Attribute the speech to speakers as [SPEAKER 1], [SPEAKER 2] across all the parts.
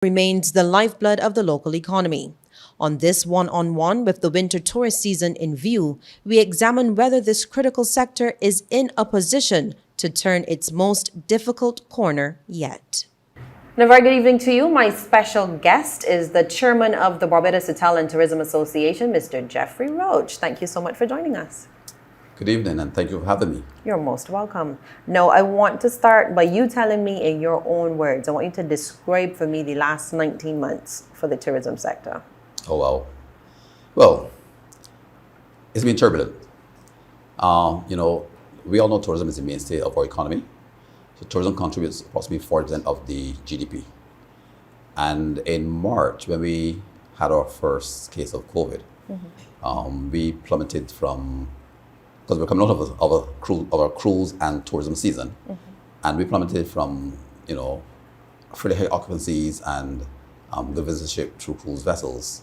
[SPEAKER 1] remains the lifeblood of the local economy. On this one-on-one with the winter tourist season in view, we examine whether this critical sector is in a position to turn its most difficult corner yet. And a very good evening to you. My special guest is the chairman of the Barbados Hotel and Tourism Association, Mr. Geoffrey Roach. Thank you so much for joining us.
[SPEAKER 2] Good evening, and thank you for having me.
[SPEAKER 1] You're most welcome. Now, I want to start by you telling me in your own words. I want you to describe for me the last 19 months for the tourism sector.
[SPEAKER 2] Oh, wow. Well, it's been turbulent. We all know tourism is the mainstay of our economy. So tourism contributes approximately 40% of the GDP. And in March, when we had our first case of COVID, we plummeted from, because we're coming out of our cruise and tourism season, and we plummeted from, fairly high occupancies and good visitorship through cruise vessels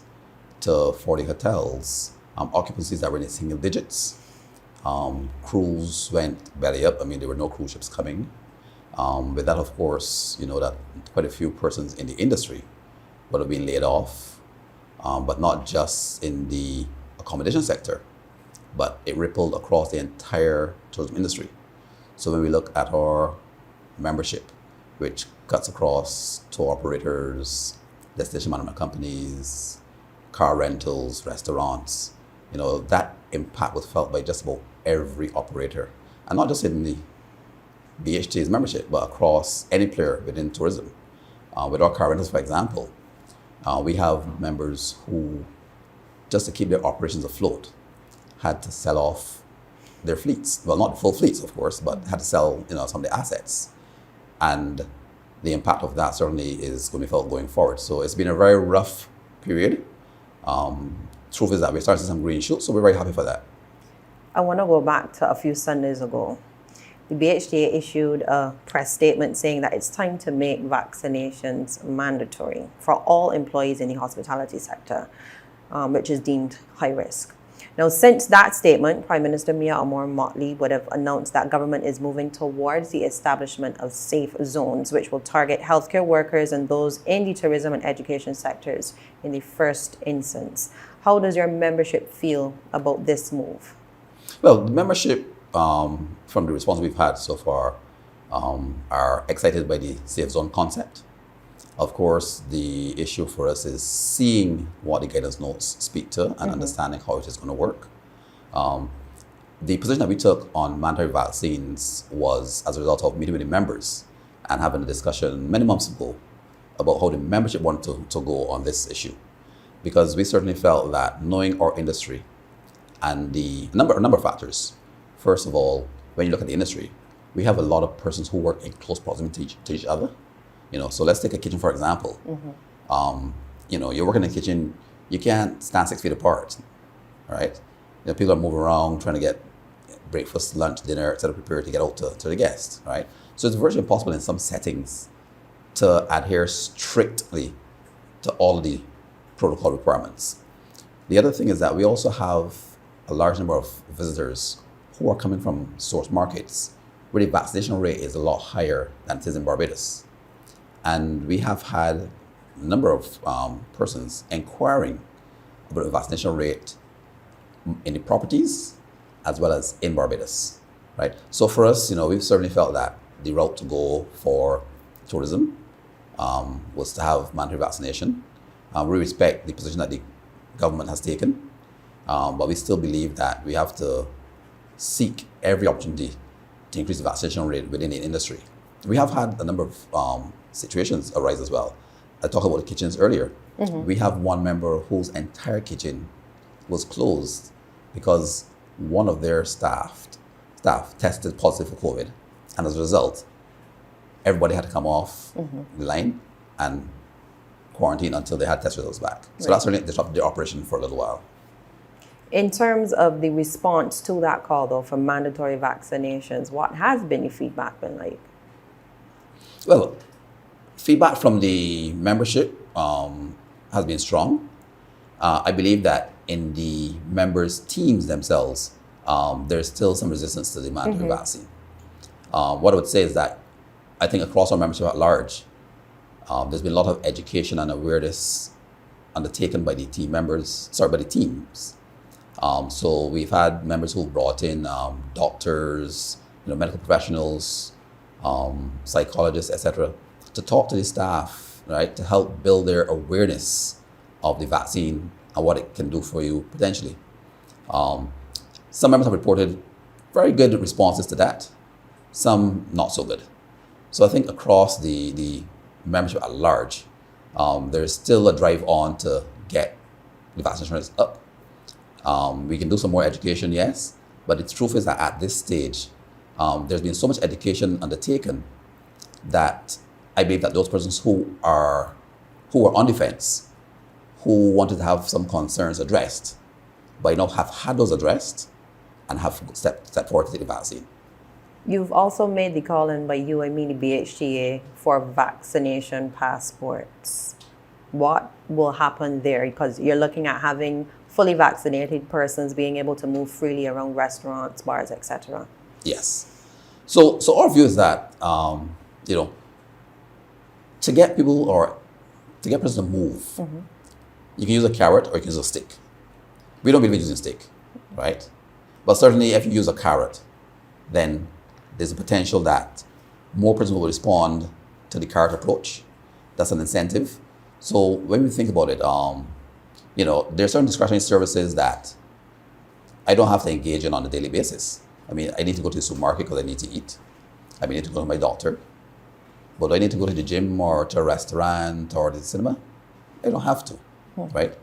[SPEAKER 2] to 40 hotels, occupancies that were in the single digits. Cruise went belly up. I mean, there were no cruise ships coming. With that, of course, that quite a few persons in the industry would have been laid off, but not just in the accommodation sector, but it rippled across the entire tourism industry. So when we look at our membership, which cuts across tour operators, destination management companies, car rentals, restaurants, that impact was felt by just about every operator, and not just in the BHTA's membership, but across any player within tourism. With our car rentals, for example, we have members who, just to keep their operations afloat, had to sell off their fleets. Well, not the full fleets, of course, but had to sell some of the assets. And the impact of that certainly is going to be felt going forward. So it's been a very rough period. Truth is that we're starting to see some green shoots, so we're very happy for that.
[SPEAKER 1] I want to go back to a few Sundays ago. The BHTA issued a press statement saying that it's time to make vaccinations mandatory for all employees in the hospitality sector, which is deemed high risk. Now, since that statement, Prime Minister Mia Motley would have announced that government is moving towards the establishment of safe zones, which will target healthcare workers and those in the tourism and education sectors in the first instance. How does your membership feel about this move?
[SPEAKER 2] Well, the membership, from the response we've had so far, are excited by the safe zone concept. Of course, the issue for us is seeing what the guidance notes speak to and understanding how it is going to work. The position that we took on mandatory vaccines was as a result of meeting with the members and having a discussion many months ago about how the membership wanted to go on this issue. Because we certainly felt that knowing our industry and a number of factors. First of all, when you look at the industry, we have a lot of persons who work in close proximity to each other. So let's take a kitchen, for example. You're working in a kitchen, you can't stand 6 feet apart, right? People are moving around, trying to get breakfast, lunch, dinner, etc., prepared to get out to the guests, right? So it's virtually impossible in some settings to adhere strictly to all the protocol requirements. The other thing is that we also have a large number of visitors who are coming from source markets where the vaccination rate is a lot higher than it is in Barbados. And we have had a number of persons inquiring about the vaccination rate in the properties as well as in Barbados, right? So for us, we've certainly felt that the route to go for tourism was to have mandatory vaccination. We respect the position that the government has taken, but we still believe that we have to seek every opportunity to increase the vaccination rate within the industry. We have had a number of situations arise as well. I talked about the kitchens earlier. We have one member whose entire kitchen was closed because one of their staff tested positive for COVID. And as a result, everybody had to come off the line and quarantine until they had test results back. So that's really disrupted the operation for a little while.
[SPEAKER 1] In terms of the response to that call, though, for mandatory vaccinations, what has been the feedback been like?
[SPEAKER 2] Well, feedback from the membership has been strong. I believe that in the members' teams themselves, there's still some resistance to the mandatory vaccine. What I would say is that I think across our membership at large, There's been a lot of education and awareness undertaken by the by the teams. So we've had members who brought in doctors, medical professionals, psychologists, etc., to talk to the staff, right, to help build their awareness of the vaccine and what it can do for you potentially. Some members have reported very good responses to that, some not so good. So I think across the membership at large, there's still a drive on to get the vaccination rates up. We can do some more education, yes, but the truth is that at this stage, there's been so much education undertaken that I believe that those persons who are on the fence, who wanted to have some concerns addressed, by now have had those addressed and have stepped forward to take the vaccine.
[SPEAKER 1] You've also made the call in by you, I mean the BHTA, for vaccination passports. What will happen there? Because you're looking at having fully vaccinated persons being able to move freely around restaurants, bars, etc.
[SPEAKER 2] Yes. So our view is that, to get people or to get persons to move, you can use a carrot or you can use a stick. We don't believe in using stick, right? But certainly if you use a carrot, then there's a potential that more persons will respond to the carrot approach. That's an incentive. So when we think about it, there are certain discretionary services that I don't have to engage in on a daily basis. I mean, I need to go to the supermarket because I need to eat. I need to go to my doctor. But do I need to go to the gym or to a restaurant or the cinema? I don't have to, right?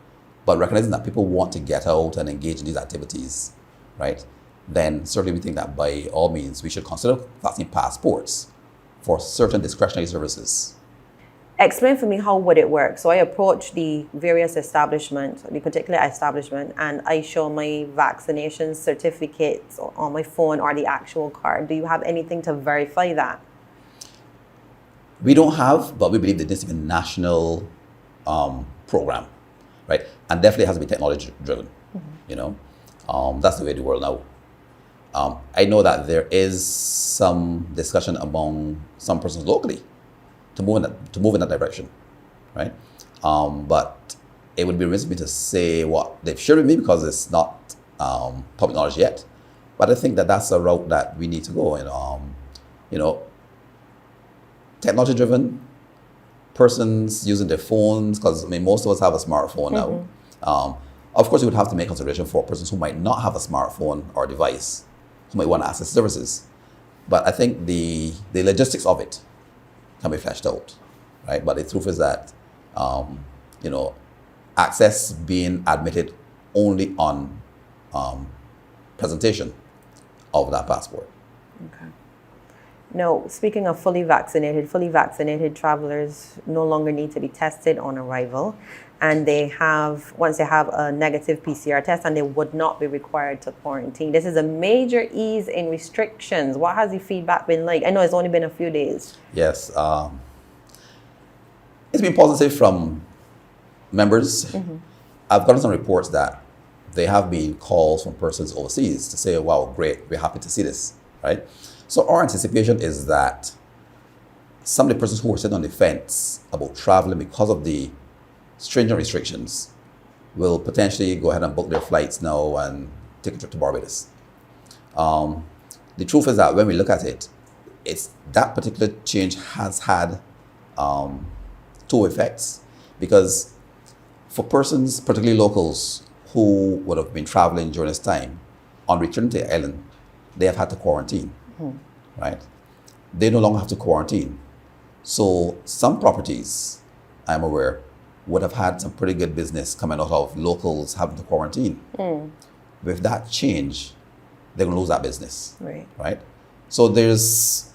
[SPEAKER 2] But recognizing that people want to get out and engage in these activities, right? Then certainly we think that by all means we should consider vaccine passports for certain discretionary services.
[SPEAKER 1] Explain for me how would it work. So I approach the various establishments, the particular establishment, and I show my vaccination certificates on my phone or the actual card. Do you have anything to verify that?
[SPEAKER 2] We don't have, but we believe that this is a national program, right? And definitely has to be technology driven, That's the way of the world now. I know that there is some discussion among some persons locally to move in that direction, right? But it would be remiss of me to say what they've shared with me because it's not public knowledge yet. But I think that that's a route that we need to go. Technology-driven persons using their phones, because most of us have a smartphone now. Of course, you would have to make consideration for persons who might not have a smartphone or device, who might want to access services. But I think the logistics of it can be fleshed out, right? But the truth is that, access being admitted only on presentation of that passport. Okay.
[SPEAKER 1] Now, speaking of fully vaccinated travelers no longer need to be tested on arrival, and once they have a negative PCR test, and they would not be required to quarantine. This is a major ease in restrictions. What has the feedback been like? I know it's only been a few days.
[SPEAKER 2] Yes, it's been positive from members. I've gotten some reports that there have been calls from persons overseas to say, wow, great, we're happy to see this, right? So our anticipation is that some of the persons who were sitting on the fence about traveling because of the stringent restrictions will potentially go ahead and book their flights now and take a trip to Barbados. The truth is that when we look at it, that particular change has had two effects, because for persons, particularly locals, who would have been traveling during this time, on returning to the island, they have had to quarantine, right? They no longer have to quarantine. So some properties, I'm aware, would have had some pretty good business coming out of locals having to quarantine. With that change, they're going to lose that business, right? So there's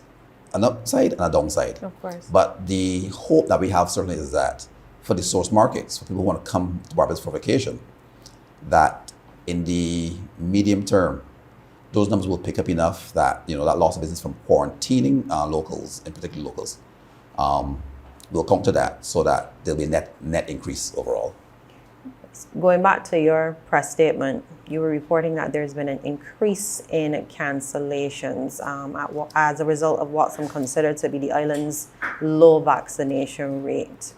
[SPEAKER 2] an upside and a downside.
[SPEAKER 1] Of course.
[SPEAKER 2] But the hope that we have certainly is that for the source markets, for people who want to come to Barbados for vacation, that in the medium term, those numbers will pick up enough that, that loss of business from quarantining locals, in particular locals, will counter that, so that there'll be a net increase overall.
[SPEAKER 1] Going back to your press statement, you were reporting that there's been an increase in cancellations as a result of what some consider to be the island's low vaccination rate.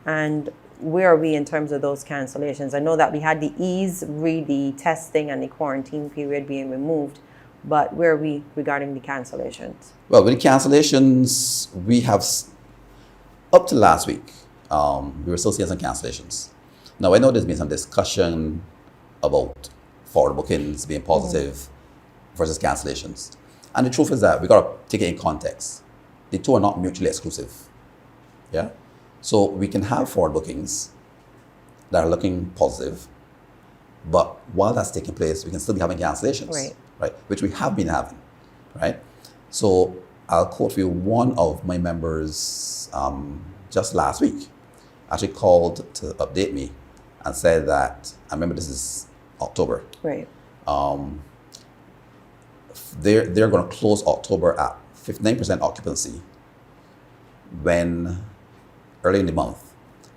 [SPEAKER 1] And where are we in terms of those cancellations? I know that we had the the testing and the quarantine period being removed, but where are we regarding the cancellations?
[SPEAKER 2] Well, with the cancellations, we have, up to last week, we were still seeing some cancellations. Now, I know there's been some discussion about forward bookings being positive versus cancellations. And the truth is that we got to take it in context. The two are not mutually exclusive. Yeah? So we can have forward bookings that are looking positive, but while that's taking place, we can still be having cancellations, right? Which we have been having, right? So I'll quote for you one of my members just last week actually called to update me and said that, I remember this is October.
[SPEAKER 1] Right.
[SPEAKER 2] They're going to close October at 59% occupancy when early in the month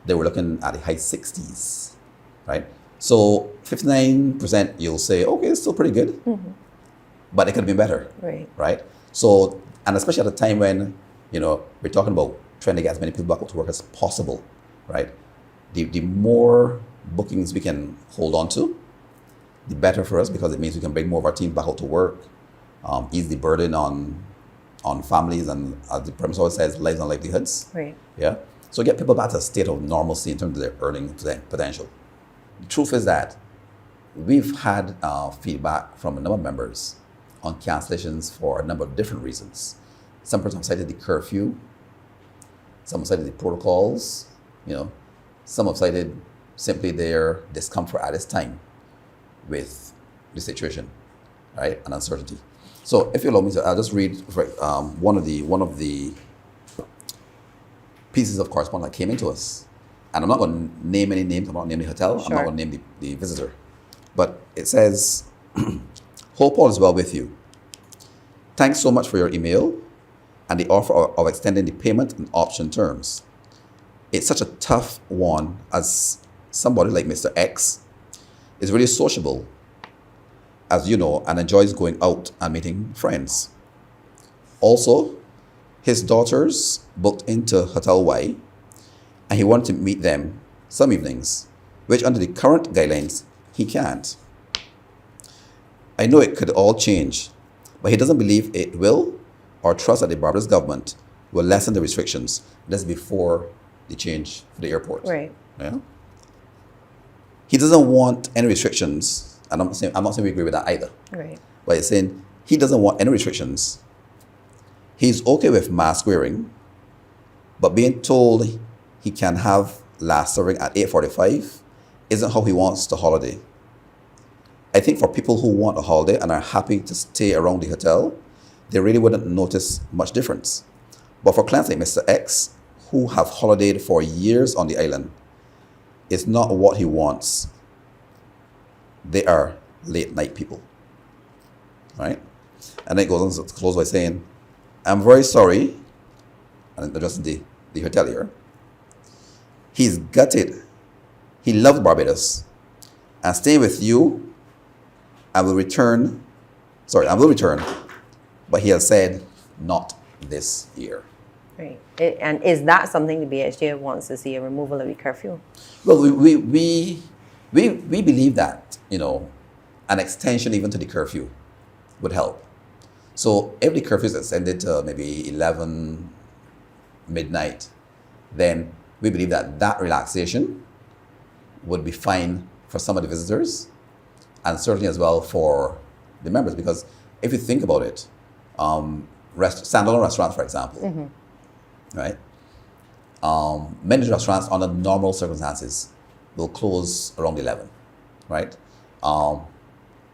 [SPEAKER 2] they were looking at the high 60s, right? So 59%, you'll say, okay, it's still pretty good, but it could have been better, right? So, and especially at a time when, we're talking about trying to get as many people back to work as possible, right? The more bookings we can hold on to, the better for us, because it means we can bring more of our team back out to work, ease the burden on families and, as the premise always says, lives and livelihoods.
[SPEAKER 1] Right.
[SPEAKER 2] Yeah. So get people back to a state of normalcy in terms of their earning potential. The truth is that we've had feedback from a number of members on cancellations for a number of different reasons. Some persons have cited the curfew, some have cited the protocols, some have cited simply their discomfort at this time with the situation, right, and uncertainty. So if you allow me to, I'll just read one of the pieces of correspondence that came into us. And I'm not going to name any names, I'm not going to name the hotel, I'm not going to name the visitor. But it says, hope all is well with you. Thanks so much for your email and the offer of extending the payment and option terms. It's such a tough one, as somebody like Mr. X is really sociable, as you know, and enjoys going out and meeting friends. Also, his daughters booked into Hotel Y, and he wanted to meet them some evenings, which under the current guidelines, he can't. I know it could all change, but he doesn't believe it will or trust that the Barbados government will lessen the restrictions. That's before the change for the airport.
[SPEAKER 1] Right.
[SPEAKER 2] Yeah. He doesn't want any restrictions, and I'm not saying we agree with that either.
[SPEAKER 1] Right.
[SPEAKER 2] But he's saying he doesn't want any restrictions. He's okay with mask wearing, but being told he can have last serving at 8:45 isn't how he wants the holiday. I think for people who want a holiday and are happy to stay around the hotel, they really wouldn't notice much difference. But for clients like Mr. X, who have holidayed for years on the island, it's not what he wants. They are late night people, right? And then it goes on to close by saying, I'm very sorry, and addressing the hotelier. He's gutted. He loves Barbados and staying with you, I will return, but he has said not this year.
[SPEAKER 1] Right. And is that something the BHTA wants to see, a removal of the curfew?
[SPEAKER 2] Well, we believe that, an extension even to the curfew would help. So if the curfew is extended to maybe 11 midnight, then we believe that relaxation would be fine for some of the visitors and certainly as well for the members. Because if you think about it, standalone restaurants, for example, right? Many restaurants under normal circumstances will close around 11, right?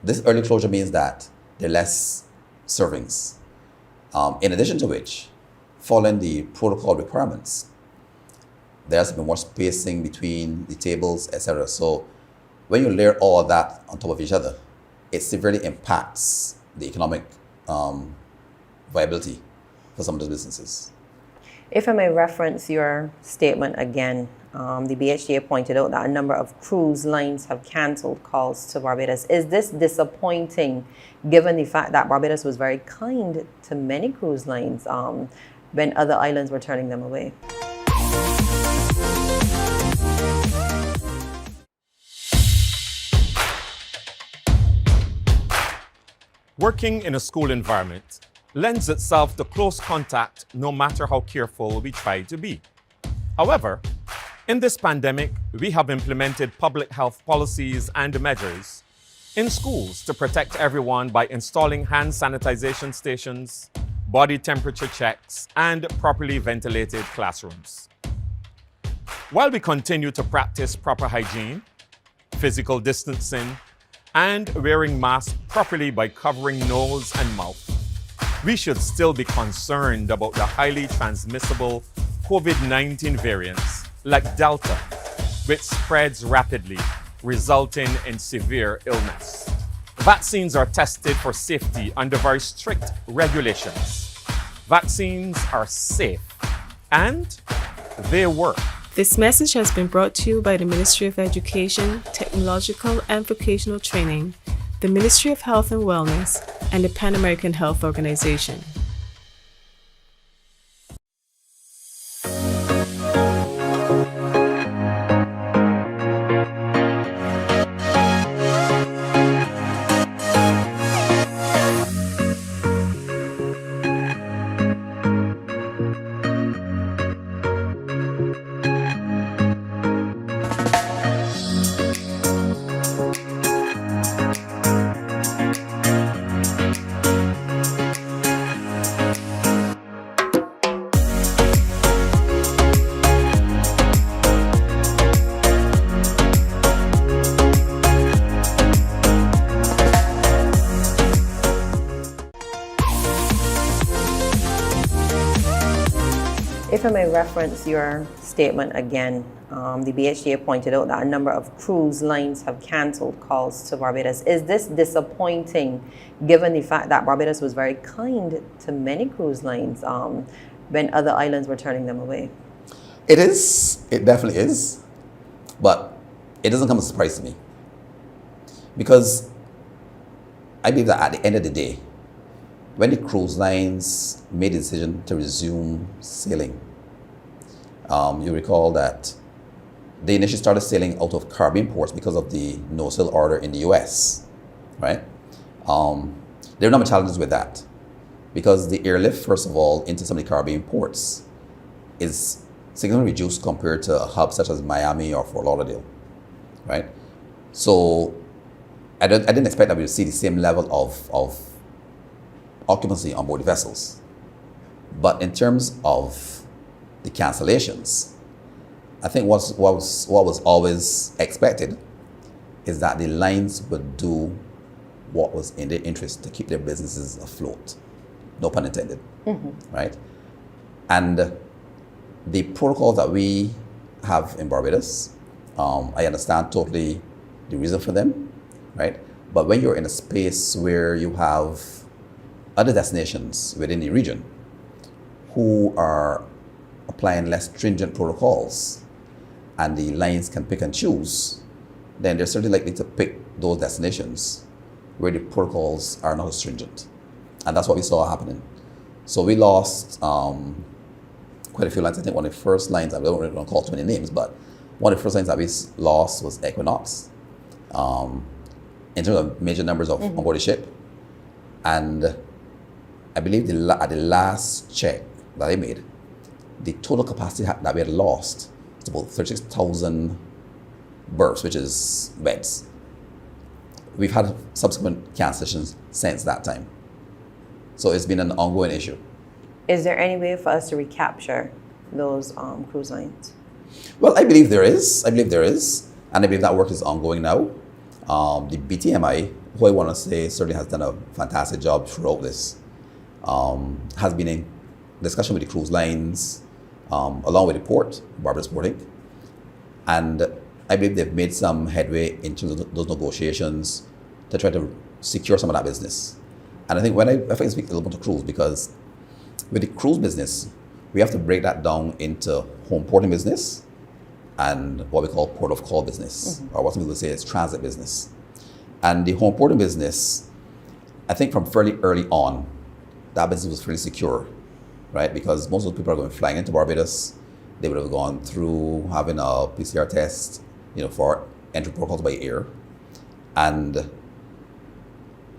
[SPEAKER 2] This early closure means that there are less servings. In addition to which, following the protocol requirements, there has to be more spacing between the tables, etc. So when you layer all of that on top of each other, it severely impacts the economic viability for some of those businesses.
[SPEAKER 1] If I may reference your statement again, the BHTA pointed out that a number of cruise lines have cancelled calls to Barbados. Is this disappointing given the fact that Barbados was very kind to many cruise lines when other islands were turning them away?
[SPEAKER 3] Working in a school environment lends itself to close contact no matter how careful we try to be. However, in this pandemic, we have implemented public health policies and measures in schools to protect everyone by installing hand sanitization stations, body temperature checks, and properly ventilated classrooms. While we continue to practice proper hygiene, physical distancing, and wearing masks properly by covering nose and mouth, we should still be concerned about the highly transmissible COVID-19 variants like Delta, which spreads rapidly, resulting in severe illness. Vaccines are tested for safety under very strict regulations. Vaccines are safe and they work.
[SPEAKER 4] This message has been brought to you by the Ministry of Education, Technological and Vocational Training, the Ministry of Health and Wellness, and the Pan American Health Organization.
[SPEAKER 1] If I may reference your statement again, the BHTA pointed out that a number of cruise lines have cancelled calls to Barbados. Is this disappointing given the fact that Barbados was very kind to many cruise lines when other islands were turning them away?
[SPEAKER 2] It is. It definitely is. But it doesn't come as a surprise to me. Because I believe that at the end of the day, when the cruise lines made the decision to resume sailing, you recall that they initially started sailing out of Caribbean ports because of the no-sail order in the US, right? There are a number of challenges with that because the airlift, first of all, into some of the Caribbean ports is significantly reduced compared to a hub such as Miami or Fort Lauderdale, right? So I didn't expect that we would see the same level of occupancy on board the vessels. But in terms of the cancellations, I think what was always expected is that the lines would do what was in their interest to keep their businesses afloat. No pun intended, right? And the protocols that we have in Barbados, I understand totally the reason for them, right? But when you're in a space where you have other destinations within the region who are applying less stringent protocols and the lines can pick and choose, then they're certainly likely to pick those destinations where the protocols are not as stringent. And that's what we saw happening. So we lost quite a few lines. I think one of the first lines, I don't really want to call too many names, but one of the first lines that we lost was Equinox in terms of major numbers of on board the ship. And I believe at the last check that I made, the total capacity that we had lost was about 36,000 berths, which is beds. We've had subsequent cancellations since that time. So it's been an ongoing issue.
[SPEAKER 1] Is there any way for us to recapture those cruise lines?
[SPEAKER 2] Well, I believe there is. And I believe that work is ongoing now. The BTMI, who I want to say certainly has done a fantastic job throughout this, has been in discussion with the cruise lines, along with the port, Barbados Port Inc. And I believe they've made some headway into those negotiations to try to secure some of that business. And I think if I can speak a little bit to cruise, because with the cruise business, we have to break that down into home porting business and what we call port of call business, or what some people say is transit business. And the home porting business, I think from fairly early on, that business was fairly secure, right? Because most of the people are going flying into Barbados. They would have gone through having a PCR test, for entry protocols by air. And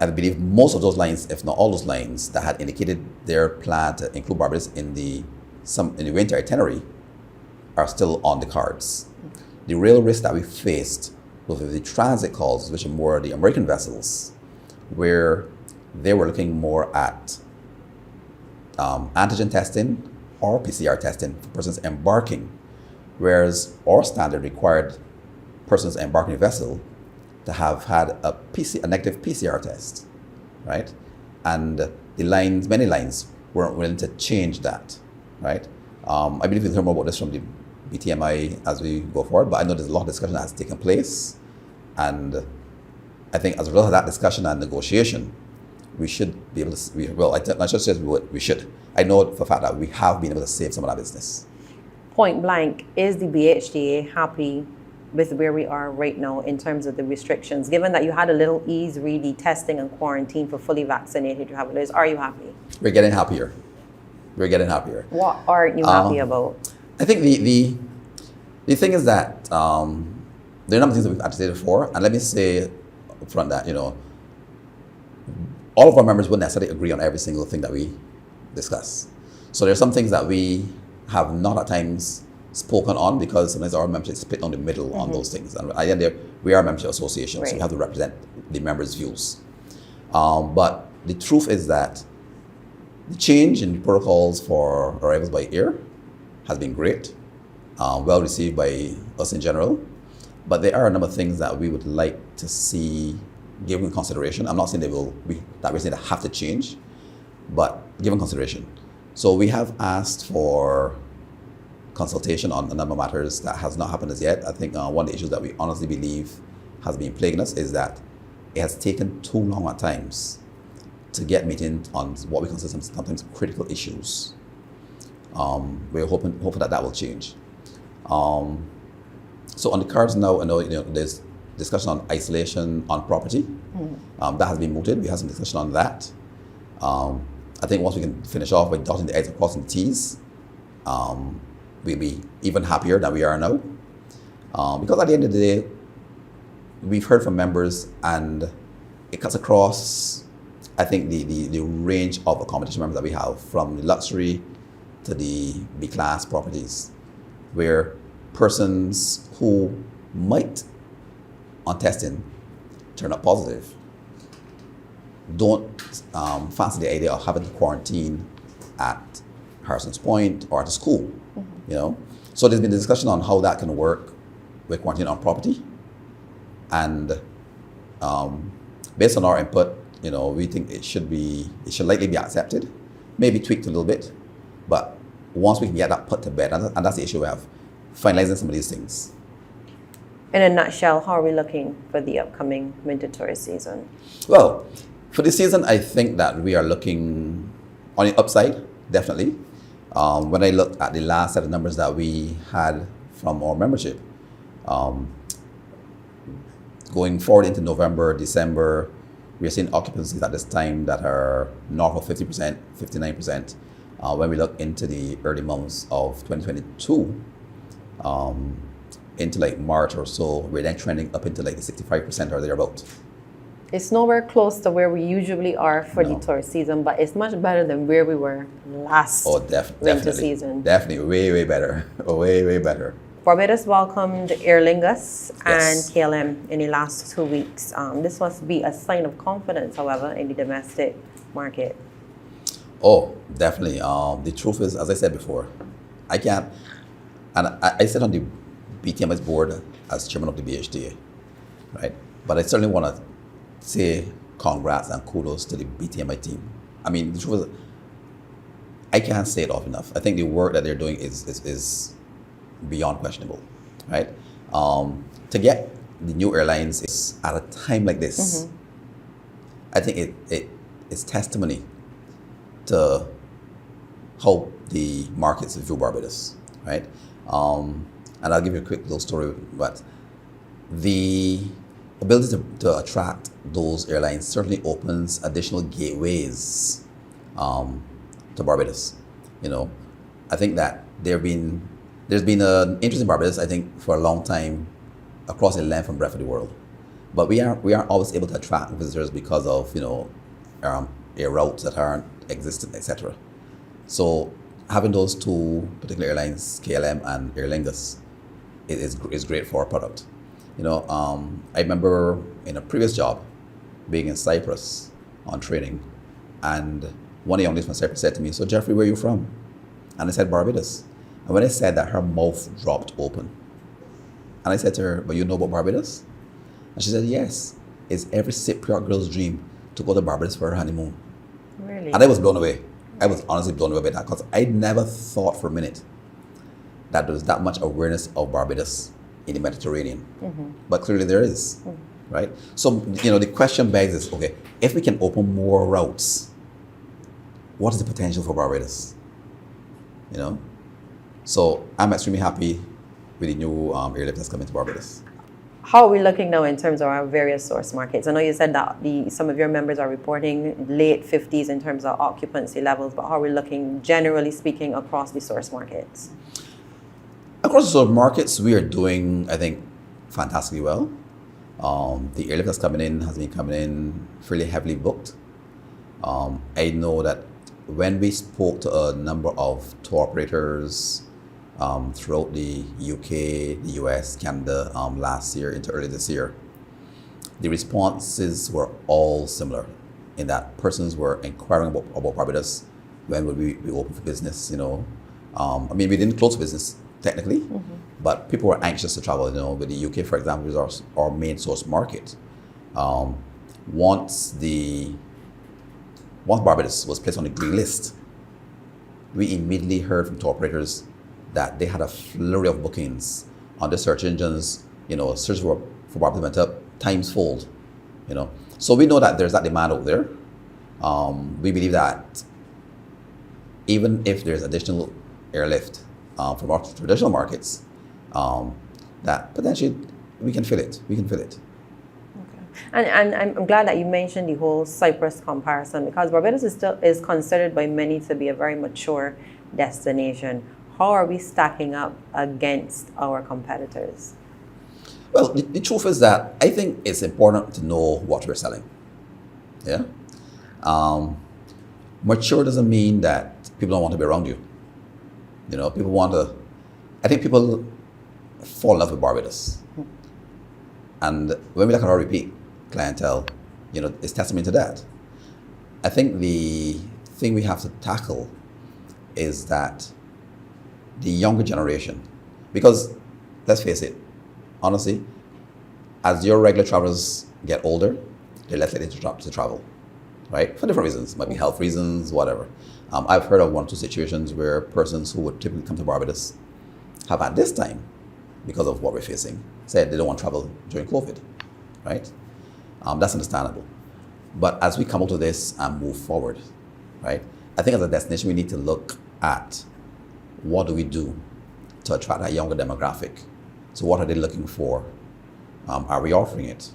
[SPEAKER 2] I believe most of those lines, if not all those lines, that had indicated their plan to include Barbados in the winter itinerary are still on the cards. The real risk that we faced was with the transit calls, which are more the American vessels, where they were looking more at antigen testing or PCR testing for persons embarking, whereas our standard required persons embarking a vessel to have had a negative PCR test, right? And many lines weren't willing to change that, right? I believe we'll hear more about this from the BTMI as we go forward, but I know there's a lot of discussion that has taken place, and I think as a result of that discussion and negotiation, we should be able to, I should say we should. I know for a fact that we have been able to save some of that business.
[SPEAKER 1] Point blank, is the BHTA happy with where we are right now in terms of the restrictions? Given that you had a little ease, really, testing and quarantine for fully vaccinated travelers, are you happy?
[SPEAKER 2] We're getting happier.
[SPEAKER 1] What aren't you happy about?
[SPEAKER 2] I think the thing is that there are a number of things that we've agitated for, and let me say up front that, all of our members wouldn't necessarily agree on every single thing that we discuss. So there are some things that we have not at times spoken on because sometimes our membership is split down the middle on those things. And we are a membership association, so we have to represent the members' views. But the truth is that the change in protocols for arrivals by air has been great, well received by us in general. But there are a number of things that we would like to see given consideration. I'm not saying we're saying they have to change, but given consideration. So we have asked for consultation on a number of matters that has not happened as yet. I think one of the issues that we honestly believe has been plaguing us is that it has taken too long at times to get meetings on what we consider sometimes critical issues. We're hoping that will change. So on the cards now, I know there's discussion on isolation on property. That has been mooted. We have some discussion on that. I think once we can finish off by dotting the I's and crossing the T's, we'll be even happier than we are now. Because at the end of the day, we've heard from members and it cuts across, I think, the range of accommodation members that we have, from the luxury to the B-class properties, where persons who might, on testing, turn up positive, don't fancy the idea of having to quarantine at Harrison's Point or at a school, So there's been a discussion on how that can work with quarantine on property. And based on our input, we think it should likely be accepted, maybe tweaked a little bit. But once we can get that put to bed, and that's the issue we have, finalizing some of these things.
[SPEAKER 1] In a nutshell, how are we looking for the upcoming winter tourist season?
[SPEAKER 2] Well, for this season, I think that we are looking on the upside, definitely. When I looked at the last set of numbers that we had from our membership, going forward into November, December, we are seeing occupancies at this time that are north of 50%, 59%. When we look into the early months of 2022, into like March or so, we're then trending up into like the 65% or thereabout.
[SPEAKER 1] It's nowhere close to where we usually are for the tourist season, but it's much better than where we were last winter season.
[SPEAKER 2] Definitely, way better, way better.
[SPEAKER 1] Barbados welcomed Aer Lingus and KLM in the last 2 weeks. This must be a sign of confidence, however, in the domestic market.
[SPEAKER 2] Oh, definitely. The truth is, as I said before, I can't, and I sit on the BTMI's board as chairman of the BHTA, right? But I certainly want to say congrats and kudos to the BTMI team. I mean, the truth is, I can't say it often enough. I think the work that they're doing is beyond questionable, right? To get the new airlines is at a time like this, I think it is testimony to how the markets view Barbados, right? And I'll give you a quick little story, but the ability to attract those airlines certainly opens additional gateways to Barbados. You know, I think that there's been an interest in Barbados, I think, for a long time across the length and breadth of the world. But we aren't always able to attract visitors because of, air routes that aren't existent, etc. So having those two particular airlines, KLM and Aer Lingus, is great for our product. I remember in a previous job being in Cyprus on training, and one of the young ladies from Cyprus said to me, "So Geoffrey, where are you from?" And I said, "Barbados." And when I said that, her mouth dropped open. And I said to her, "But you know about Barbados?" And she said, "Yes, it's every Cypriot girl's dream to go to Barbados for her honeymoon."
[SPEAKER 1] Really?
[SPEAKER 2] And I was blown away. I was honestly blown away by that, because I never thought for a minute that there was that much awareness of Barbados in the Mediterranean. Mm-hmm. But clearly there is, right? So, the question begs is, okay, if we can open more routes, what is the potential for Barbados? So I'm extremely happy with the new airlift that's coming to Barbados.
[SPEAKER 1] How are we looking now in terms of our various source markets? I know you said that some of your members are reporting late 50s in terms of occupancy levels, but how are we looking, generally speaking, across the source markets?
[SPEAKER 2] Across the source markets, we are doing, I think, fantastically well. The airlift that's coming in has been coming in fairly heavily booked. I know that when we spoke to a number of tour operators throughout the UK, the US, Canada last year into early this year, the responses were all similar in that persons were inquiring about Barbados. When would we be open for business? We didn't close business technically, but people were anxious to travel. With the UK, for example, is our main source market. Once Barbados was placed on the green list, we immediately heard from tour operators that they had a flurry of bookings on the search engines. Search for Barbados went up times-fold. So we know that there's that demand out there. We believe that even if there's additional airlift from our traditional markets, that potentially we can fill it.
[SPEAKER 1] And I'm glad that you mentioned the whole Cyprus comparison, because Barbados is considered by many to be a very mature destination. How are we stacking up against our competitors?
[SPEAKER 2] Well, the truth is that I think it's important to know what we're selling. Yeah. Mature doesn't mean that people don't want to be around you. I think people fall in love with Barbados. And when we look at our repeat clientele, it's testament to that. I think the thing we have to tackle is that the younger generation, because let's face it, honestly, as your regular travelers get older, they're less likely to travel, right? For different reasons, might be health reasons, whatever. I've heard of 1 or 2 situations where persons who would typically come to Barbados have at this time, because of what we're facing, said they don't want to travel during COVID, right? That's understandable. But as we come out of this and move forward, right, I think as a destination, we need to look at what do we do to attract that younger demographic. So what are they looking for? Are we offering it?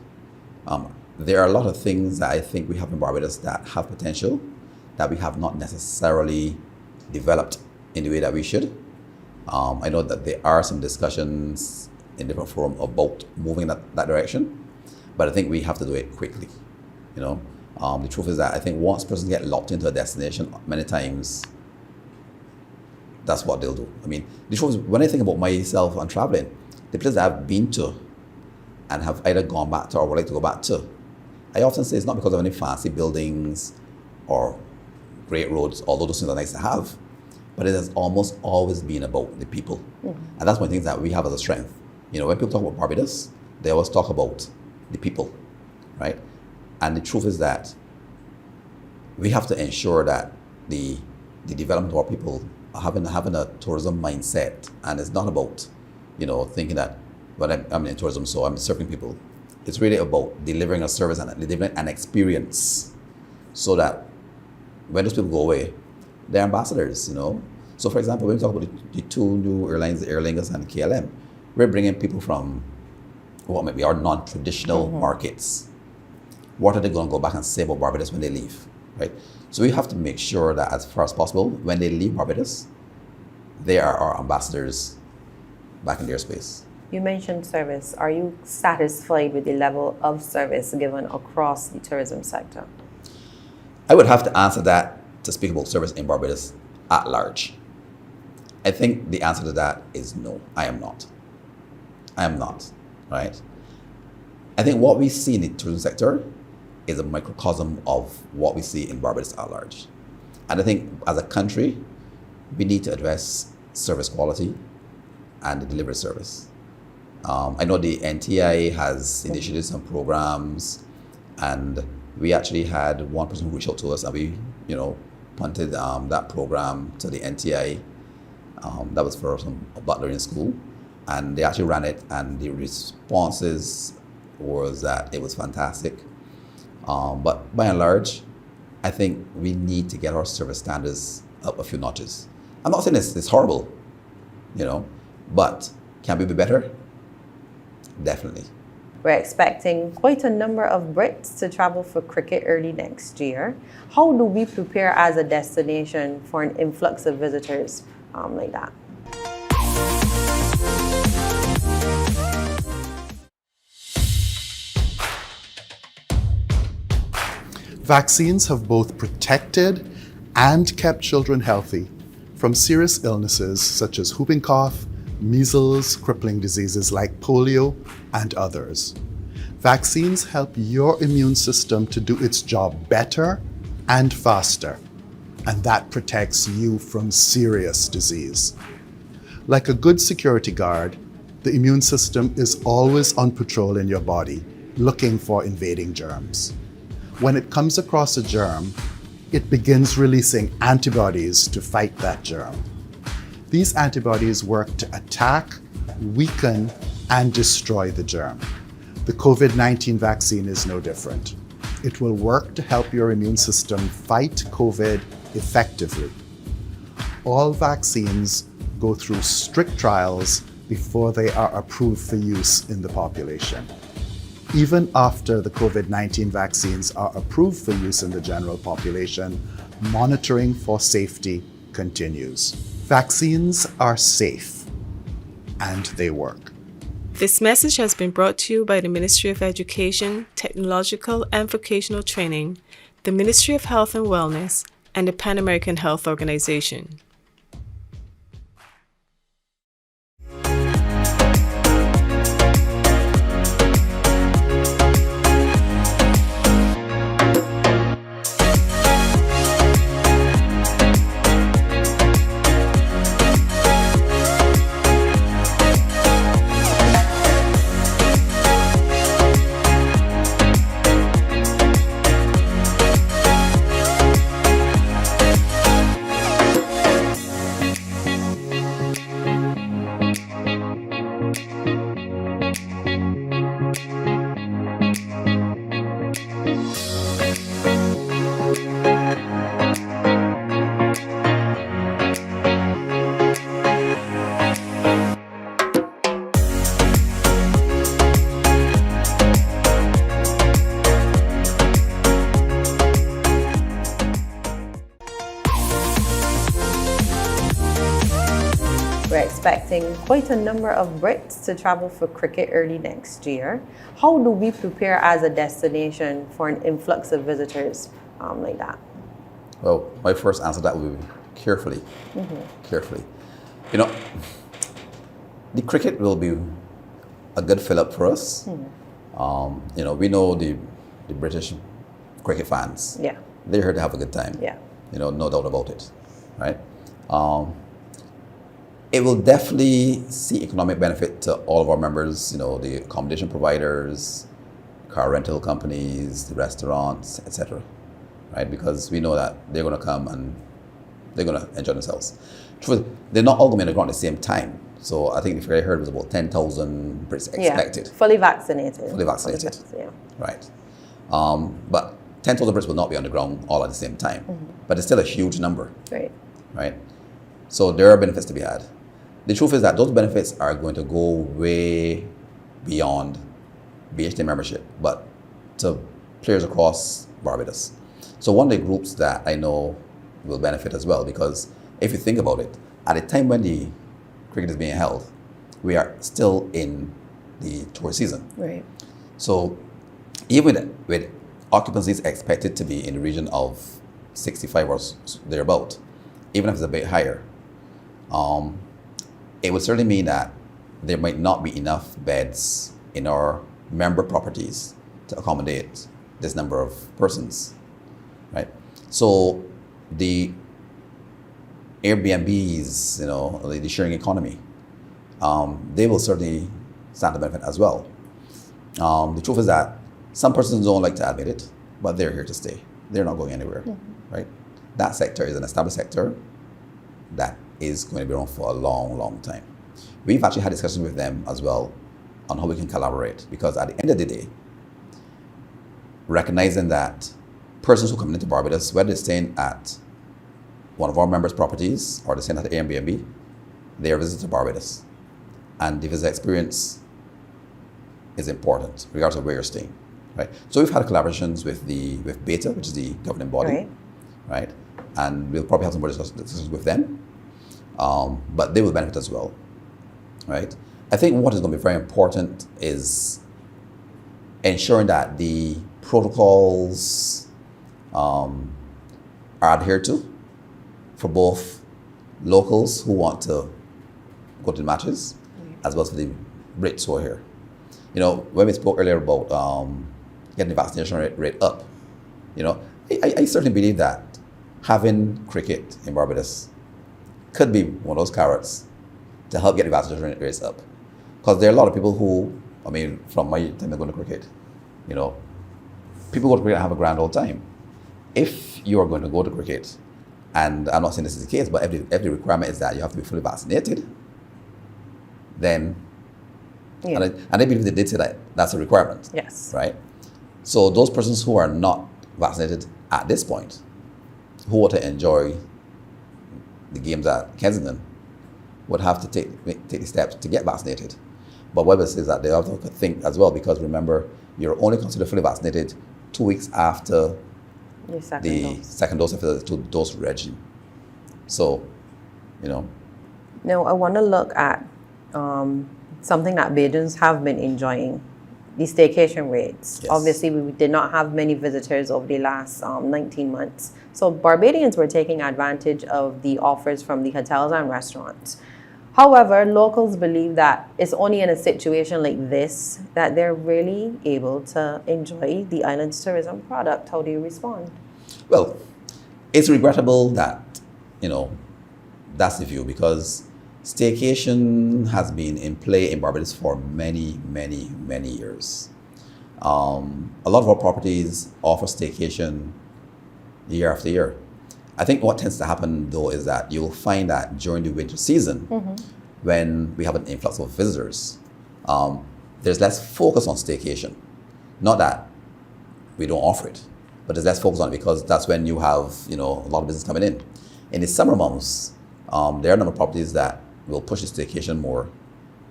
[SPEAKER 2] There are a lot of things that I think we have in Barbados that have potential that we have not necessarily developed in the way that we should. I know that there are some discussions in different forums about moving in that direction, but I think we have to do it quickly. The truth is that I think once persons get locked into a destination, many times that's what they'll do. The truth is, when I think about myself and traveling, the places that I've been to and have either gone back to or would like to go back to, I often say it's not because of any fancy buildings or great roads, although those things are nice to have, but it has almost always been about the people. Mm-hmm. And that's one of the things that we have as a strength. When people talk about Barbados, they always talk about the people, right? And the truth is that we have to ensure that the development of our people are having a tourism mindset, and it's not about, thinking that, well, I'm in tourism, so I'm serving people. It's really about delivering a service and delivering an experience, so that when those people go away, they're ambassadors, you know. So for example, when we talk about the two new airlines, the Aer Lingus and KLM, we're bringing people from what maybe are non-traditional markets. What are they going to go back and say about Barbados when they leave, right? So we have to make sure that as far as possible, when they leave Barbados, they are our ambassadors back in their space.
[SPEAKER 1] You mentioned service. Are you satisfied with the level of service given across the tourism sector?
[SPEAKER 2] I would have to answer that to speak about service in Barbados at large. I think the answer to that is no, I am not. I am not, right? I think what we see in the tourism sector is a microcosm of what we see in Barbados at large. And I think as a country, we need to address service quality and the delivery service. I know the NTI has initiated some programs, and we actually had one person who reached out to us, and we, punted that program to the NTI. That was for some butler in school, and they actually ran it, and the responses was that it was fantastic. But by and large, I think we need to get our service standards up a few notches. I'm not saying it's horrible, but can we be better? Definitely.
[SPEAKER 1] We're expecting quite a number of Brits to travel for cricket early next year. How do we prepare as a destination for an influx of visitors like that?
[SPEAKER 5] Vaccines have both protected and kept children healthy from serious illnesses such as whooping cough, measles, crippling diseases like polio, and others. Vaccines help your immune system to do its job better and faster, and that protects you from serious disease. Like a good security guard, the immune system is always on patrol in your body, looking for invading germs. When it comes across a germ, it begins releasing antibodies to fight that germ. These antibodies work to attack, weaken, and destroy the germ. The COVID-19 vaccine is no different. It will work to help your immune system fight COVID effectively. All vaccines go through strict trials before they are approved for use in the population. Even after the COVID-19 vaccines are approved for use in the general population, monitoring for safety continues. Vaccines are safe, and they work.
[SPEAKER 4] This message has been brought to you by the Ministry of Education, Technological and Vocational Training, the Ministry of Health and Wellness, and the Pan American Health Organization.
[SPEAKER 1] We're expecting quite a number of Brits to travel for cricket early next year. How do we prepare as a destination for an influx of visitors like that?
[SPEAKER 2] Well, my first answer to that would be carefully. Carefully. The cricket will be a good fill-up for us. We know the British cricket fans.
[SPEAKER 1] Yeah.
[SPEAKER 2] They're here to have a good time.
[SPEAKER 1] Yeah.
[SPEAKER 2] No doubt about it, right? It will definitely see economic benefit to all of our members, the accommodation providers, car rental companies, the restaurants, etc. Right? Because we know that they're going to come and they're going to enjoy themselves. They're not all going to be on the ground at the same time. So I think the figure I heard was about 10,000 Brits expected.
[SPEAKER 1] Fully vaccinated.
[SPEAKER 2] Fully vaccinated.
[SPEAKER 1] Yeah.
[SPEAKER 2] Right. But 10,000 Brits will not be on the ground all at the same time, but it's still a huge number,
[SPEAKER 1] Right.
[SPEAKER 2] right? So there are benefits to be had. The truth is that those benefits are going to go way beyond BHTA membership, but to players across Barbados. So one of the groups that I know will benefit as well, because if you think about it, at the time when the cricket is being held, we are still in the tour season.
[SPEAKER 1] Right.
[SPEAKER 2] So even with occupancies expected to be in the region of 65 or thereabout, even if it's a bit higher, it would certainly mean that there might not be enough beds in our member properties to accommodate this number of persons, right? So the Airbnbs, the sharing economy, they will certainly stand to benefit as well. The truth is that some persons don't like to admit it, but they're here to stay. They're not going anywhere, right? That sector is an established sector that is going to be around for a long, long time. We've actually had discussions with them as well on how we can collaborate, because at the end of the day, recognizing that persons who come into Barbados, whether they're staying at one of our members' properties or they're staying at the Airbnb, they are visitors to Barbados. And the visit experience is important, regardless of where you're staying, right? So we've had collaborations with BHTA, which is the governing body, right? And we'll probably have some more discussions with them, but they will benefit as well, right? I think what is going to be very important is ensuring that the protocols are adhered to for both locals who want to go to the matches, as well as for the Brits who are here. When we spoke earlier about getting the vaccination rate up, I certainly believe that having cricket in Barbados could be one of those carrots to help get the vaccination rates up. Because there are a lot of people who, from my time going to cricket, people go to cricket and have a grand old time. If you are going to go to cricket, and I'm not saying this is the case, but every requirement is that you have to be fully vaccinated, then, and I believe they did say that that's a requirement.
[SPEAKER 1] Yes.
[SPEAKER 2] Right? So those persons who are not vaccinated at this point, who want to enjoy the games at Kensington, would have to take the steps to get vaccinated. But what it says that they have to think as well, because remember, you're only considered fully vaccinated 2 weeks after the second dose of the two-dose regime. So,
[SPEAKER 1] Now, I want to look at something that Bajans have been enjoying, the staycation rates.
[SPEAKER 2] Yes.
[SPEAKER 1] Obviously, we did not have many visitors over the last 19 months. So Barbadians were taking advantage of the offers from the hotels and restaurants. However, locals believe that it's only in a situation like this that they're really able to enjoy the island's tourism product. How do you respond?
[SPEAKER 2] Well, it's regrettable that, that's the view, because staycation has been in play in Barbados for many, many, many years. A lot of our properties offer staycation year after year. I think what tends to happen, though, is that you'll find that during the winter season, when we have an influx of visitors, there's less focus on staycation. Not that we don't offer it, but there's less focus on it because that's when you have, a lot of business coming in. In the summer months, there are a number of properties that will push the staycation more,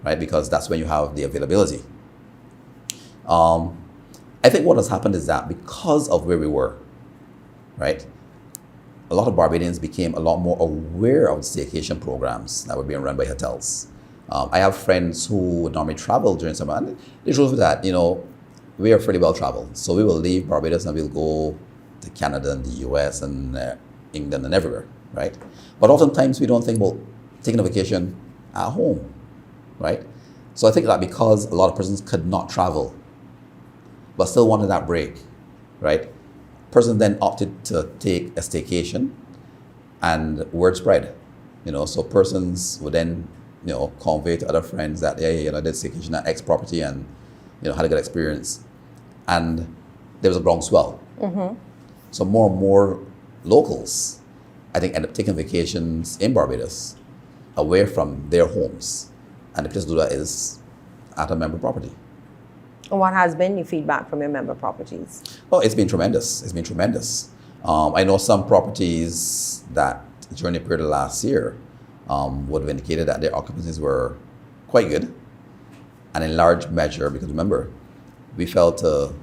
[SPEAKER 2] right? Because that's when you have the availability. I think what has happened is that because of where we were, right? A lot of Barbadians became a lot more aware of staycation programs that were being run by hotels. I have friends who would normally travel during summer, and the truth is that, we are fairly well traveled. So we will leave Barbados and we'll go to Canada and the US and England and everywhere, right? But oftentimes we don't think about taking a vacation at home, right? So I think that because a lot of persons could not travel, but still wanted that break, right? Persons then opted to take a staycation, and word spread, so persons would then, convey to other friends that, hey, I did staycation at X property and, had a good experience. And there was a groundswell. So more and more locals, I think, end up taking vacations in Barbados away from their homes. And the place to do that is at a member property.
[SPEAKER 1] And what has been the feedback from your member properties?
[SPEAKER 2] Well, it's been tremendous. It's been tremendous. I know some properties that during the period of last year would have indicated that their occupancies were quite good. And in large measure, because remember, we fell to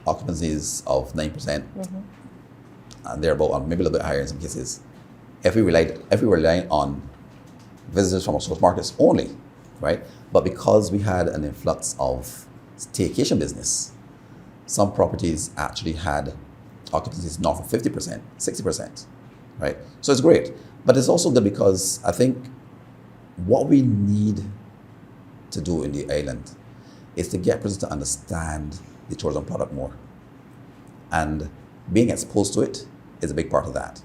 [SPEAKER 2] occupancies of 9%, and they're about maybe a little bit higher in some cases. If we rely on visitors from our source markets only, right? But because we had an influx of staycation business, some properties actually had occupancies north of 50%, 60%, right? So it's great. But it's also good because I think what we need to do in the island is to get persons to understand the tourism product more. And being exposed to it is a big part of that,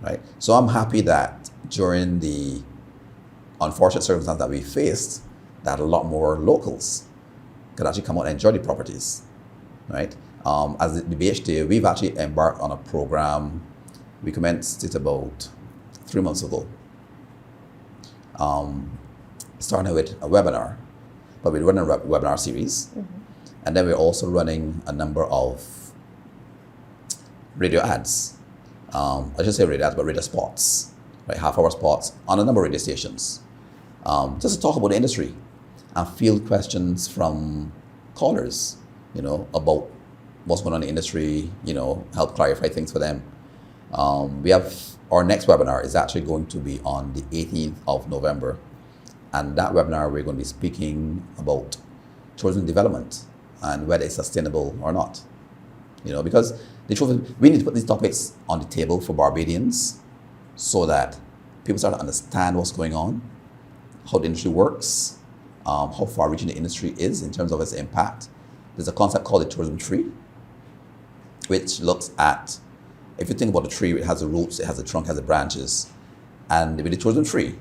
[SPEAKER 2] right? So I'm happy that during the unfortunate circumstance that we faced, that a lot more locals could actually come out and enjoy the properties, right? As the BHTA, we've actually embarked on a program. We commenced it about 3 months ago, starting with a webinar, but we're running a webinar series. And then we're also running a number of radio ads. I should say radio ads, but radio spots, right? Half-hour spots on a number of radio stations. Just to talk about the industry and field questions from callers, about what's going on in the industry, help clarify things for them. We have our next webinar is actually going to be on the 18th of November. And that webinar, we're going to be speaking about tourism development and whether it's sustainable or not. Because the truth is, we need to put these topics on the table for Barbadians so that people start to understand what's going on, how the industry works, how far-reaching the industry is in terms of its impact. There's a concept called the tourism tree, which looks at, if you think about the tree, it has the roots, it has the trunk, it has the branches. And with the tourism tree,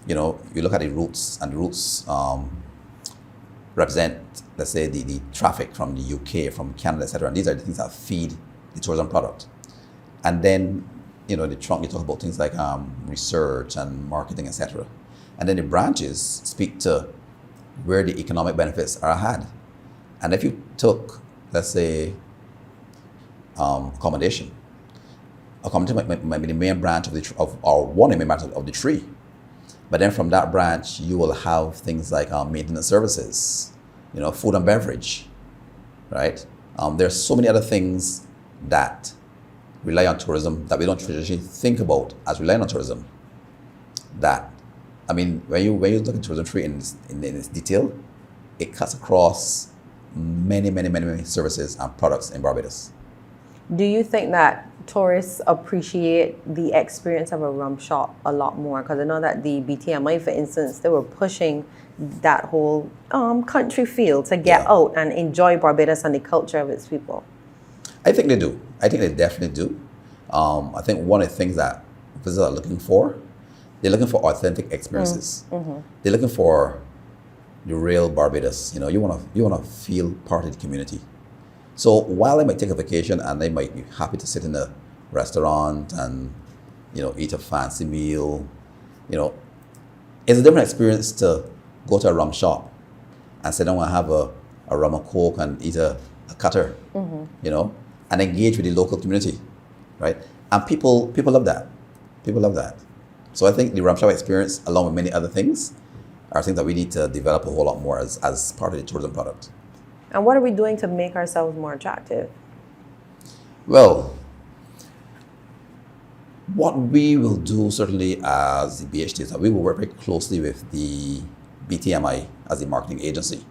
[SPEAKER 2] you look at the roots, and the roots represent, let's say, the traffic from the UK, from Canada, etc. And these are the things that feed the tourism product. And then, the trunk, you talk about things like research and marketing, etc. And then the branches speak to where the economic benefits are had. And if you took, let's say, accommodation might be the main branch or one of the main branches of the tree. But then from that branch, you will have things like maintenance services, food and beverage, right? There's so many other things that rely on tourism that we don't traditionally think about as relying on tourism. When you look at tourism tree in its detail, it cuts across many, many, many, many services and products in Barbados.
[SPEAKER 1] Do you think that tourists appreciate the experience of a rum shop a lot more? Because I know that the BTMI, for instance, they were pushing that whole country feel to get out and enjoy Barbados and the culture of its people.
[SPEAKER 2] I think they do. I think they definitely do. I think one of the things that visitors are looking for, they're looking for authentic experiences. They're looking for the real Barbados. You want to feel part of the community. So while they might take a vacation and they might be happy to sit in a restaurant and, eat a fancy meal, it's a different experience to go to a rum shop and sit down and have a rum and coke and eat a cutter, and engage with the local community, right? And people love that. People love that. So I think the rum shop experience, along with many other things, are things that we need to develop a whole lot more as part of the tourism product.
[SPEAKER 1] And what are we doing to make ourselves more attractive?
[SPEAKER 2] Well, what we will do certainly as the BHTA is that we will work very closely with the BTMI as the marketing agency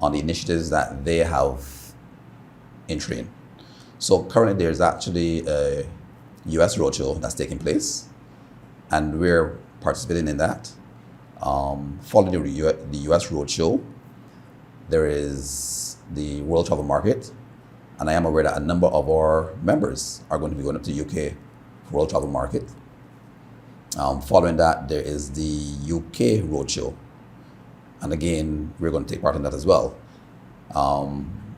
[SPEAKER 2] on the initiatives that they have in train. So currently there's actually a US roadshow that's taking place, and we're participating in that. Following the US roadshow, there is the World Travel Market, and I am aware that a number of our members are going to be going up to the UK for World Travel Market. Following that, there is the UK Roadshow, and again, we're going to take part in that as well.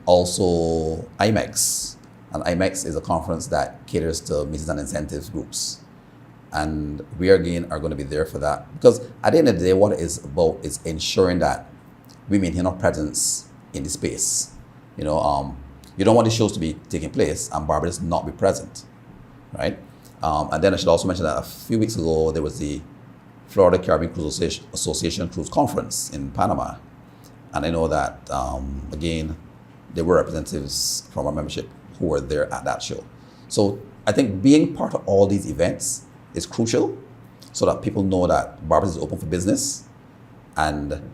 [SPEAKER 2] Also, IMEX, and IMEX is a conference that caters to meetings and incentives groups, and we again are going to be there for that, because at the end of the day, what it is about is ensuring that we maintain our presence in the space. You know, you don't want the shows to be taking place and Barbados not be present, right? And then I should also mention that a few weeks ago there was the Florida Caribbean Cruise Association Cruise Conference in Panama, and I know that again there were representatives from our membership who were there at that show. So I think being part of all these events is crucial, so that people know that Barbados is open for business. And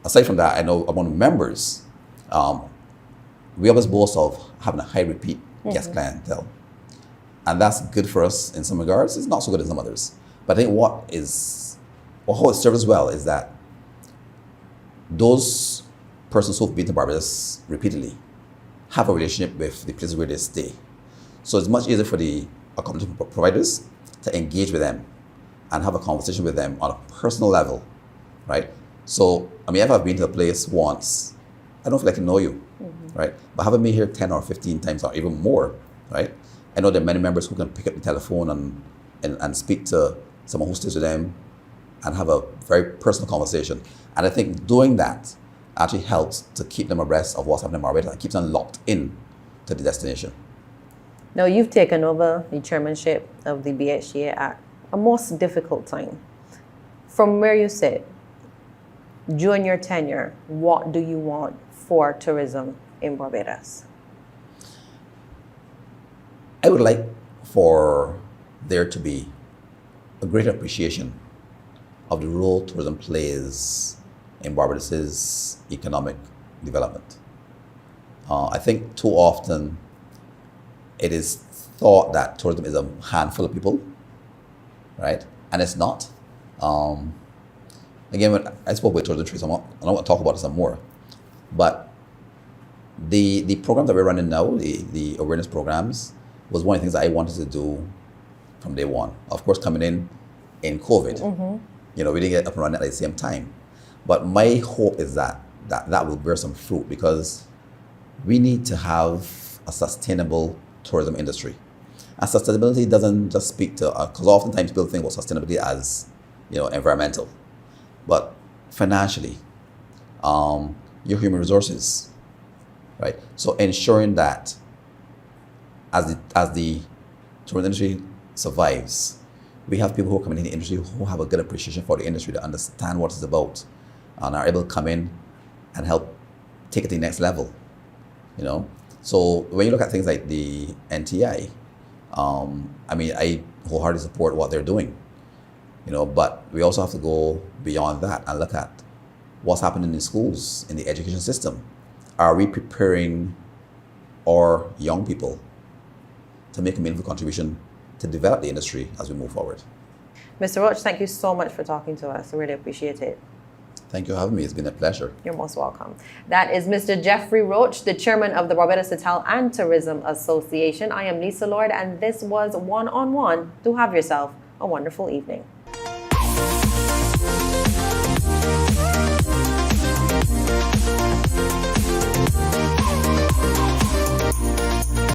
[SPEAKER 2] aside from that, I know among members, we always boast of having a high repeat guest clientele. And that's good for us in some regards. It's not so good in some others. But I think how it serves us well is that those persons who've been to Barbados repeatedly have a relationship with the places where they stay. So it's much easier for the accommodation providers to engage with them and have a conversation with them on a personal level, right? So, I mean, if I've been to a place once, I don't feel like I know you, right? But having been here 10 or 15 times or even more, right? I know there are many members who can pick up the telephone and speak to someone who stays with them and have a very personal conversation. And I think doing that actually helps to keep them abreast of what's happening in Barbados and keeps them locked in to the destination.
[SPEAKER 1] Now, you've taken over the chairmanship of the BHTA at a most difficult time. From where you sit, during your tenure, what do you want for tourism in Barbados?
[SPEAKER 2] I would like for there to be a greater appreciation of the role tourism plays in Barbados's economic development. I think too often it is thought that tourism is a handful of people, right? And it's not. Again, when I spoke with tourism trees, I don't want to talk about it some more. But the program that we're running now, the awareness programs, was one of the things that I wanted to do from day one. Of course, coming in COVID, we didn't get up and running at the same time. But my hope is that will bear some fruit, because we need to have a sustainable tourism industry. And sustainability doesn't just speak to, because oftentimes people think about sustainability as, environmental, but financially, your human resources, right? So ensuring that as the tourism industry survives, we have people who are coming in the industry who have a good appreciation for the industry, to understand what it's about, and are able to come in and help take it to the next level, So when you look at things like the NTI, I wholeheartedly support what they're doing, but we also have to go beyond that and look at what's happening in schools, in the education system. Are we preparing our young people to make a meaningful contribution to develop the industry as we move forward?
[SPEAKER 1] Mr. Roach, thank you so much for talking to us. I really appreciate it.
[SPEAKER 2] Thank you for having me. It's been a pleasure.
[SPEAKER 1] You're most welcome. That is Mr. Geoffrey Roach, the chairman of the Barbados Hotel and Tourism Association. I am Lisa Lord, and this was One on One. Do have yourself a wonderful evening.